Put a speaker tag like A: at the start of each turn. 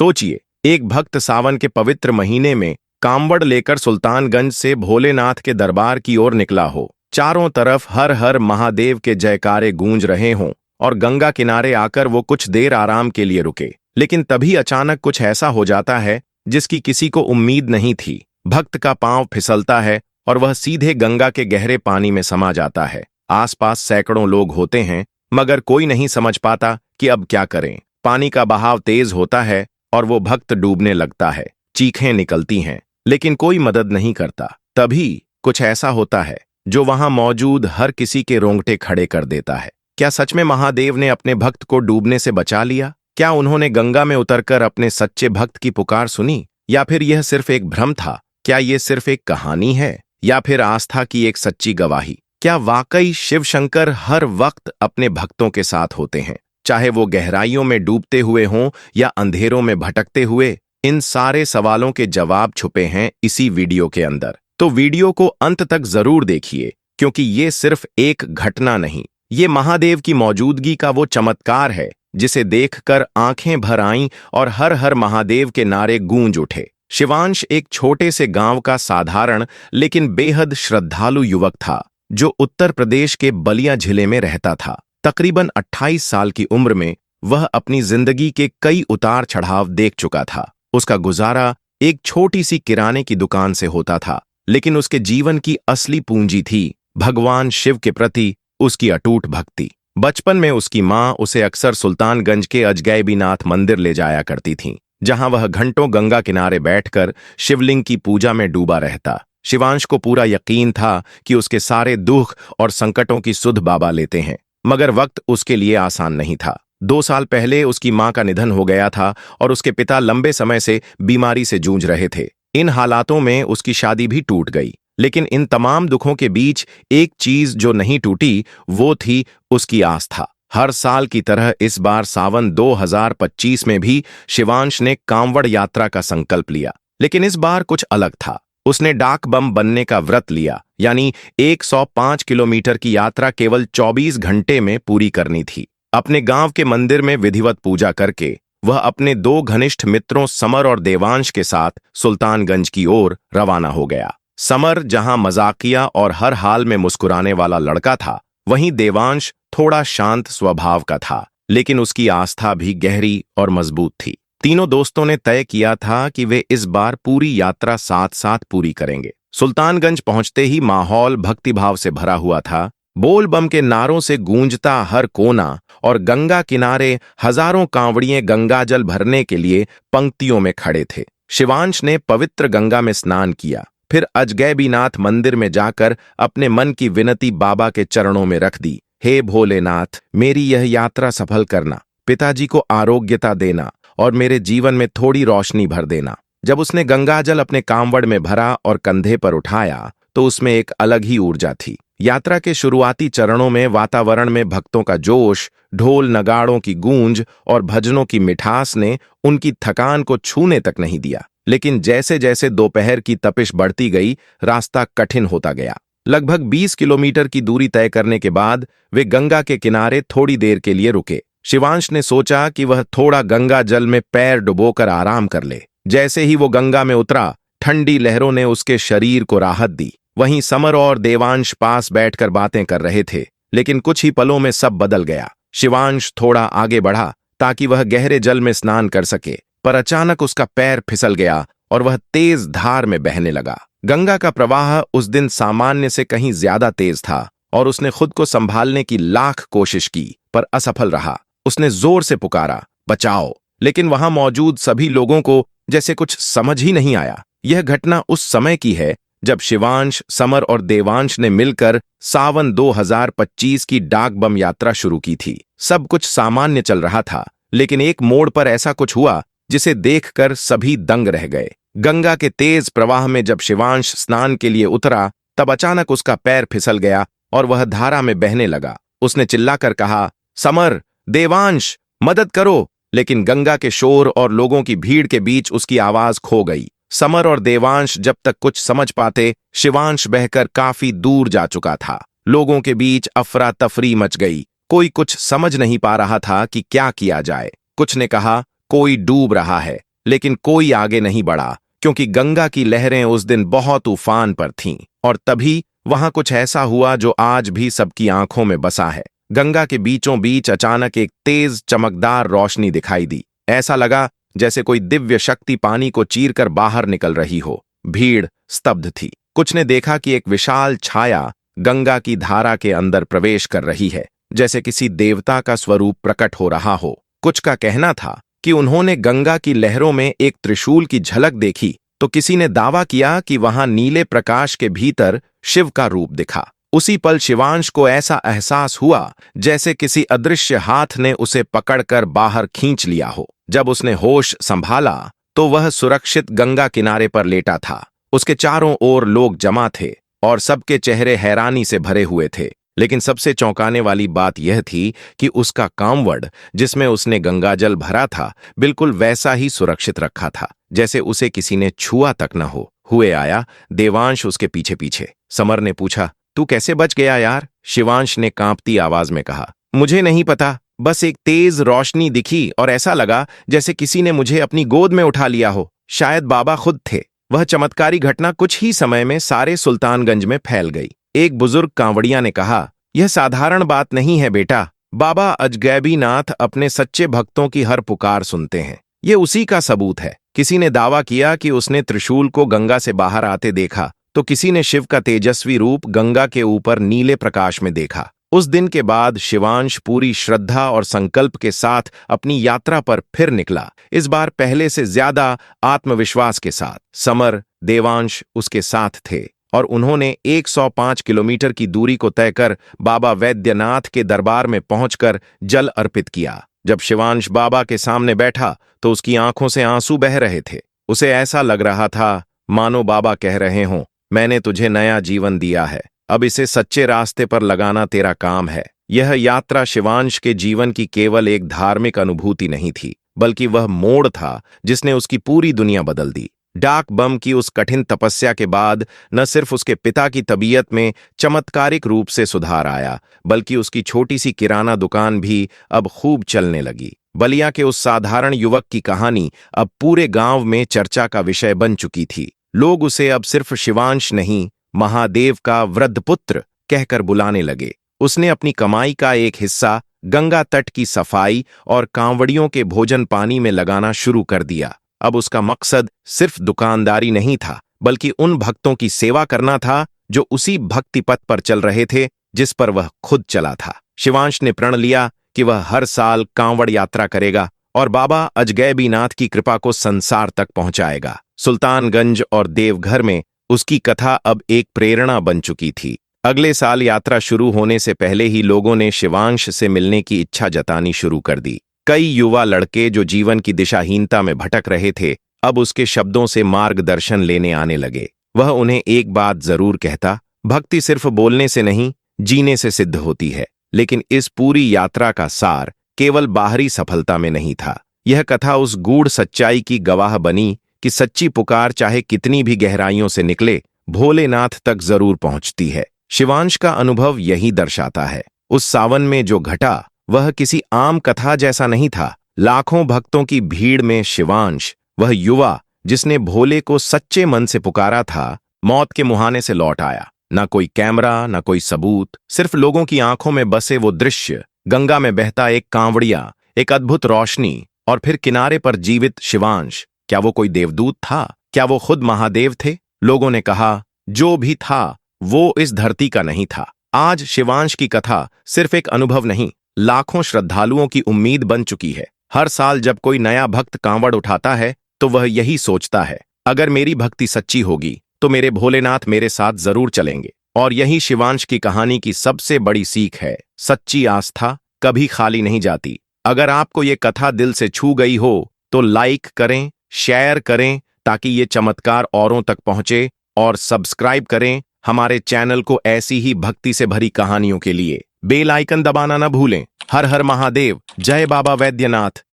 A: सोचिए, एक भक्त सावन के पवित्र महीने में कांवड़ लेकर सुल्तानगंज से भोलेनाथ के दरबार की ओर निकला हो। चारों तरफ हर हर महादेव के जयकारे गूंज रहे हों और गंगा किनारे आकर वो कुछ देर आराम के लिए रुके। लेकिन तभी अचानक कुछ ऐसा हो जाता है जिसकी किसी को उम्मीद नहीं थी। भक्त का पांव फिसलता है और वह सीधे गंगा के गहरे पानी में समा जाता है। आसपास सैकड़ों लोग होते हैं, मगर कोई नहीं समझ पाता कि अब क्या करें। पानी का बहाव तेज होता है और वो भक्त डूबने लगता है। चीखें निकलती हैं, लेकिन कोई मदद नहीं करता। तभी कुछ ऐसा होता है जो वहां मौजूद हर किसी के रोंगटे खड़े कर देता है। क्या सच में महादेव ने अपने भक्त को डूबने से बचा लिया? क्या उन्होंने गंगा में उतरकर अपने सच्चे भक्त की पुकार सुनी? या फिर यह सिर्फ एक भ्रम था? क्या यह सिर्फ एक कहानी है या फिर आस्था की एक सच्ची गवाही? क्या वाकई शिव शंकर हर वक्त अपने भक्तों के साथ होते हैं, चाहे वो गहराइयों में डूबते हुए हों या अंधेरों में भटकते हुए? इन सारे सवालों के जवाब छुपे हैं इसी वीडियो के अंदर। तो वीडियो को अंत तक जरूर देखिए, क्योंकि ये सिर्फ एक घटना नहीं, ये महादेव की मौजूदगी का वो चमत्कार है जिसे देखकर आंखें भर आईं और हर हर महादेव के नारे गूंज उठे। शिवांश एक छोटे से गांव का साधारण लेकिन बेहद श्रद्धालु युवक था, जो उत्तर प्रदेश के बलिया जिले में रहता था। तकरीबन 28 साल की उम्र में वह अपनी जिंदगी के कई उतार चढ़ाव देख चुका था। उसका गुजारा एक छोटी सी किराने की दुकान से होता था, लेकिन उसके जीवन की असली पूंजी थी भगवान शिव के प्रति उसकी अटूट भक्ति। बचपन में उसकी मां उसे अक्सर सुल्तानगंज के अजगैबीनाथ मंदिर ले जाया करती थीं, जहां वह घंटों गंगा किनारे बैठकर शिवलिंग की पूजा में डूबा रहता। शिवांश को पूरा यकीन था कि उसके सारे दुख और संकटों की सुध बाबा लेते हैं, मगर वक्त उसके लिए आसान नहीं था। 2 साल पहले उसकी मां का निधन हो गया था और उसके पिता लंबे समय से बीमारी से जूझ रहे थे। इन हालातों में उसकी शादी भी टूट गई। लेकिन इन तमाम दुखों के बीच एक चीज जो नहीं टूटी, वो थी उसकी आस्था। हर साल की तरह इस बार सावन 2025 में भी शिवांश ने कांवड़ यात्रा का संकल्प लिया, लेकिन इस बार कुछ अलग था। उसने डाक बम बनने का व्रत लिया, यानी 105 किलोमीटर की यात्रा केवल 24 घंटे में पूरी करनी थी। अपने गांव के मंदिर में विधिवत पूजा करके वह अपने 2 घनिष्ठ मित्रों समर और देवांश के साथ सुल्तानगंज की ओर रवाना हो गया। समर जहां मजाकिया और हर हाल में मुस्कुराने वाला लड़का था, वहीं देवांश थोड़ा शांत स्वभाव का था, लेकिन उसकी आस्था भी गहरी और मजबूत थी। तीनों दोस्तों ने तय किया था कि वे इस बार पूरी यात्रा साथ साथ पूरी करेंगे। सुल्तानगंज पहुंचते ही माहौल भक्तिभाव से भरा हुआ था। बोल बम के नारों से गूंजता हर कोना और गंगा किनारे हजारों कांवड़िए गंगाजल भरने के लिए पंक्तियों में खड़े थे। शिवांश ने पवित्र गंगा में स्नान किया, फिर अजगैबीनाथ मंदिर में जाकर अपने मन की विनती बाबा के चरणों में रख दी। हे भोलेनाथ, मेरी यह यात्रा सफल करना, पिताजी को आरोग्यता देना और मेरे जीवन में थोड़ी रोशनी भर देना। जब उसने गंगाजल अपने कांवड़ में भरा और कंधे पर उठाया, तो उसमें एक अलग ही ऊर्जा थी। यात्रा के शुरुआती चरणों में वातावरण में भक्तों का जोश, ढोल नगाड़ों की गूंज और भजनों की मिठास ने उनकी थकान को छूने तक नहीं दिया। लेकिन जैसे जैसे दोपहर की तपिश बढ़ती गई, रास्ता कठिन होता गया। लगभग 20 किलोमीटर की दूरी तय करने के बाद वे गंगा के किनारे थोड़ी देर के लिए रुके। शिवांश ने सोचा कि वह थोड़ा गंगा जल में पैर डुबोकर आराम कर ले। जैसे ही वो गंगा में उतरा, ठंडी लहरों ने उसके शरीर को राहत दी। वहीं समर और देवांश पास बैठकर बातें कर रहे थे, लेकिन कुछ ही पलों में सब बदल गया। शिवांश थोड़ा आगे बढ़ा ताकि वह गहरे जल में स्नान कर सके, पर अचानक उसका पैर फिसल गया और वह तेज धार में बहने लगा। गंगा का प्रवाह उस दिन सामान्य से कहीं ज्यादा तेज था और उसने खुद को संभालने की लाख कोशिश की, पर असफल रहा। उसने जोर से पुकारा, बचाओ, लेकिन वहां मौजूद सभी लोगों को जैसे कुछ समझ ही नहीं आया। यह घटना उस समय की है जब शिवांश, समर और देवांश ने मिलकर सावन 2025 की डाक बम यात्रा शुरू की थी। सब कुछ सामान्य चल रहा था, लेकिन एक मोड़ पर ऐसा कुछ हुआ जिसे देखकर सभी दंग रह गए। गंगा के तेज प्रवाह में जब शिवांश स्नान के लिए उतरा, तब अचानक उसका पैर फिसल गया और वह धारा में बहने लगा। उसने चिल्लाकर कहा, समर, देवांश, मदद करो, लेकिन गंगा के शोर और लोगों की भीड़ के बीच उसकी आवाज खो गई। समर और देवांश जब तक कुछ समझ पाते, शिवांश बहकर काफी दूर जा चुका था। लोगों के बीच अफरा तफरी मच गई। कोई कुछ समझ नहीं पा रहा था कि क्या किया जाए। कुछ ने कहा, कोई डूब रहा है, लेकिन कोई आगे नहीं बढ़ा, क्योंकि गंगा की लहरें उस दिन बहुत उफान पर थीं। और तभी वहां कुछ ऐसा हुआ जो आज भी सबकी आंखों में बसा है। गंगा के बीचों बीच अचानक एक तेज चमकदार रोशनी दिखाई दी। ऐसा लगा जैसे कोई दिव्य शक्ति पानी को चीरकर बाहर निकल रही हो। भीड़ स्तब्ध थी। कुछ ने देखा कि एक विशाल छाया गंगा की धारा के अंदर प्रवेश कर रही है, जैसे किसी देवता का स्वरूप प्रकट हो रहा हो। कुछ का कहना था कि उन्होंने गंगा की लहरों में एक त्रिशूल की झलक देखी, तो किसी ने दावा किया कि वहां नीले प्रकाश के भीतर शिव का रूप दिखा। उसी पल शिवांश को ऐसा एहसास हुआ जैसे किसी अदृश्य हाथ ने उसे पकड़कर बाहर खींच लिया हो। जब उसने होश संभाला तो वह सुरक्षित गंगा किनारे पर लेटा था। उसके चारों ओर लोग जमा थे और सबके चेहरे हैरानी से भरे हुए थे। लेकिन सबसे चौंकाने वाली बात यह थी कि उसका कांवड़, जिसमें उसने गंगाजल भरा था, बिल्कुल वैसा ही सुरक्षित रखा था जैसे उसे किसी ने छुआ तक न हो। हुए आया देवांश उसके पीछे पीछे। समर ने पूछा, तू कैसे बच गया यार? शिवांश ने कांपती आवाज में कहा, मुझे नहीं पता, बस एक तेज रोशनी दिखी और ऐसा लगा जैसे किसी ने मुझे अपनी गोद में उठा लिया हो। शायद बाबा खुद थे। वह चमत्कारी घटना कुछ ही समय में सारे सुल्तानगंज में फैल गई। एक बुजुर्ग कांवड़िया ने कहा, यह साधारण बात नहीं है बेटा, बाबा अजगैबीनाथ अपने सच्चे भक्तों की हर पुकार सुनते हैं। ये उसी का सबूत है। किसी ने दावा किया कि उसने त्रिशूल को गंगा से बाहर आते देखा, तो किसी ने शिव का तेजस्वी रूप गंगा के ऊपर नीले प्रकाश में देखा। उस दिन के बाद शिवांश पूरी श्रद्धा और संकल्प के साथ अपनी यात्रा पर फिर निकला, इस बार पहले से ज्यादा आत्मविश्वास के साथ। समर, देवांश उसके साथ थे और उन्होंने 105 किलोमीटर की दूरी को तय कर बाबा वैद्यनाथ के दरबार में पहुंचकर जल अर्पित किया। जब शिवांश बाबा के सामने बैठा तो उसकी आंखों से आंसू बह रहे थे। उसे ऐसा लग रहा था मानो बाबा कह रहे हों, मैंने तुझे नया जीवन दिया है, अब इसे सच्चे रास्ते पर लगाना तेरा काम है। यह यात्रा शिवांश के जीवन की केवल एक धार्मिक अनुभूति नहीं थी, बल्कि वह मोड़ था जिसने उसकी पूरी दुनिया बदल दी। डाक बम की उस कठिन तपस्या के बाद न सिर्फ उसके पिता की तबीयत में चमत्कारिक रूप से सुधार आया, बल्कि उसकी छोटी सी किराना दुकान भी अब खूब चलने लगी। बलिया के उस साधारण युवक की कहानी अब पूरे गांव में चर्चा का विषय बन चुकी थी। लोग उसे अब सिर्फ शिवांश नहीं, महादेव का वृद्ध पुत्र कहकर बुलाने लगे। उसने अपनी कमाई का एक हिस्सा गंगा तट की सफाई और कांवड़ियों के भोजन पानी में लगाना शुरू कर दिया। अब उसका मकसद सिर्फ दुकानदारी नहीं था, बल्कि उन भक्तों की सेवा करना था जो उसी भक्ति पथ पर चल रहे थे जिस पर वह खुद चला था। शिवांश ने प्रण लिया कि वह हर साल कांवड़ यात्रा करेगा और बाबा अजगैबीनाथ की कृपा को संसार तक पहुंचाएगा। सुल्तानगंज और देवघर में उसकी कथा अब एक प्रेरणा बन चुकी थी। अगले साल यात्रा शुरू होने से पहले ही लोगों ने शिवांश से मिलने की इच्छा जतानी शुरू कर दी। कई युवा लड़के जो जीवन की दिशाहीनता में भटक रहे थे, अब उसके शब्दों से मार्गदर्शन लेने आने लगे। वह उन्हें एक बात जरूर कहता, भक्ति सिर्फ बोलने से नहीं, जीने से सिद्ध होती है। लेकिन इस पूरी यात्रा का सार केवल बाहरी सफलता में नहीं था। यह कथा उस गूढ़ सच्चाई की गवाह बनी कि सच्ची पुकार चाहे कितनी भी गहराइयों से निकले, भोलेनाथ तक जरूर पहुंचती है। शिवांश का अनुभव यही दर्शाता है। उस सावन में जो घटा वह किसी आम कथा जैसा नहीं था। लाखों भक्तों की भीड़ में शिवांश, वह युवा जिसने भोले को सच्चे मन से पुकारा था, मौत के मुहाने से लौट आया। न कोई कैमरा, न कोई सबूत, सिर्फ लोगों की आंखों में बसे वो दृश्य, गंगा में बहता एक कांवड़िया, एक अद्भुत रोशनी और फिर किनारे पर जीवित शिवांश। क्या वो कोई देवदूत था? क्या वो खुद महादेव थे? लोगों ने कहा, जो भी था वो इस धरती का नहीं था। आज शिवांश की कथा सिर्फ एक अनुभव नहीं, लाखों श्रद्धालुओं की उम्मीद बन चुकी है। हर साल जब कोई नया भक्त कांवड़ उठाता है तो वह यही सोचता है, अगर मेरी भक्ति सच्ची होगी तो मेरे भोलेनाथ मेरे साथ जरूर चलेंगे। और यही शिवांश की कहानी की सबसे बड़ी सीख है, सच्ची आस्था कभी खाली नहीं जाती। अगर आपको ये कथा दिल से छू गई हो तो लाइक करें, शेयर करें ताकि ये चमत्कार औरों तक पहुंचे, और सब्सक्राइब करें हमारे चैनल को ऐसी ही भक्ति से भरी कहानियों के लिए। बेल आइकन दबाना न भूलें। हर हर महादेव, जय बाबा वैद्यनाथ।